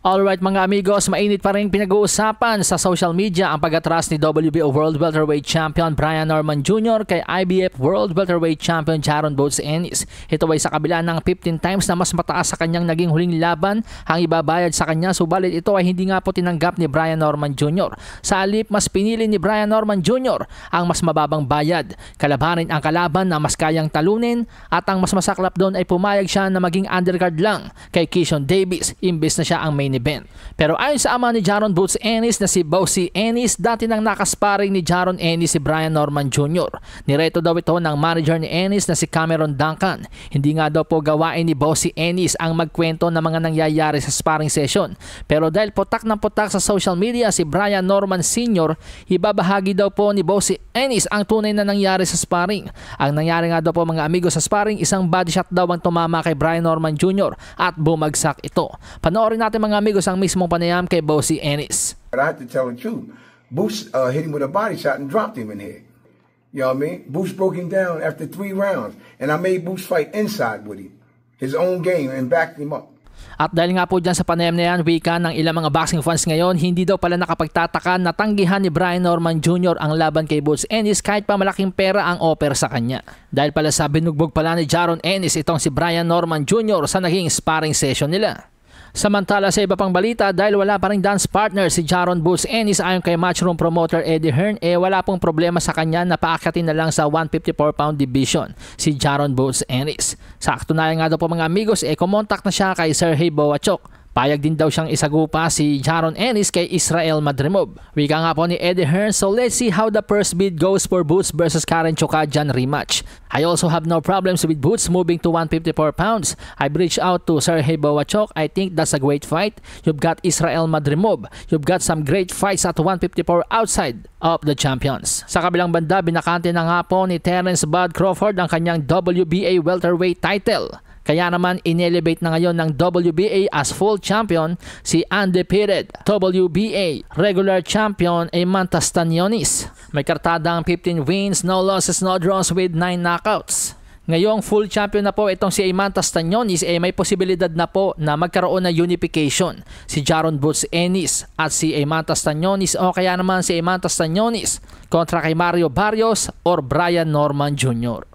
Alright mga amigos, mainit pa rin pinag-uusapan sa social media ang pag-atras ni WBO World Welterweight Champion Brian Norman Jr. kay IBF World Welterweight Champion Jaron Boots Ennis. Ito ay sa kabila ng 15 times na mas mataas sa kanyang naging huling laban ang ibabayad sa kanya, subalit ito ay hindi nga po tinanggap ni Brian Norman Jr. Sa halip, mas pinili ni Brian Norman Jr. ang mas mababang bayad, kalabanin ang kalaban na mas kayang talunin, at ang mas masaklap doon ay pumayag siya na maging undercard lang kay Keyshawn Davis imbes na siya ang main event. Pero ayon sa ama ni Jaron Boots Ennis na si Bossy Ennis, dati nang nakasparing ni Jaron Ennis si Brian Norman Jr. Nireto daw ito ng manager ni Ennis na si Cameron Duncan. Hindi nga daw po gawain ni Bossy Ennis ang magkwento ng mga nangyayari sa sparring session. Pero dahil putak ng putak sa social media si Brian Norman Sr., ibabahagi daw po ni Bossy Ennis ang tunay na nangyari sa sparring. Ang nangyari nga daw po mga amigos sa sparring, isang body shot daw ang tumama kay Brian Norman Jr. at bumagsak ito. Panoorin natin mga amigos ang mismong panayam kay Bossy Ennis. But I have to tell the truth. Boots hit him with a body shot and dropped him in here. You know what I mean? Boots broke him down after 3 rounds. And I made Boots fight inside with him. His own game, and backed him up. At dahil nga po dyan sa panayam na yan, wika ng ilang mga boxing fans ngayon, hindi daw pala nakapagtataka na tanggihan ni Brian Norman Jr. ang laban kay Boots Ennis kahit pa malaking pera ang offer sa kanya. Dahil pala sa binugbog pala ni Jaron Ennis itong si Brian Norman Jr. sa naging sparring session nila. Samantala sa iba pang balita, dahil wala pa ring dance partner si Jaron Boots Ennis, ayon kay Matchroom promoter Eddie Hearn, wala pong problema sa kanya na paakyatin na lang sa 154-pound division si Jaron Boots Ennis. Sa katunayan nga daw po mga amigos, kumontak na siya kay Sergey Bohachuk. Payag din daw siyang isagupa si Jaron Ennis kay Israel Madrimov. Wika nga po ni Eddie Hearn, so let's see how the first bid goes for Boots versus Karen Chokadjian rematch. I also have no problems with Boots moving to 154 pounds. I've reached out to Sergey Bohachuk. I think that's a great fight. You've got Israel Madrimov. You've got some great fights at 154 outside of the champions. Sa kabilang banda, binakante na nga po ni Terence Bud Crawford ang kanyang WBA welterweight title. Kaya naman inelevate na ngayon ng WBA as full champion si undefeated WBA regular champion Eimantas Stanionis. May kartadang 15 wins, no losses, no draws with 9 knockouts. Ngayong full champion na po itong si Eimantas Stanionis, may posibilidad na po na magkaroon ng unification si Jaron Boots Ennis at si Eimantas Stanionis, o kaya naman si Eimantas Stanionis kontra kay Mario Barrios or Brian Norman Jr.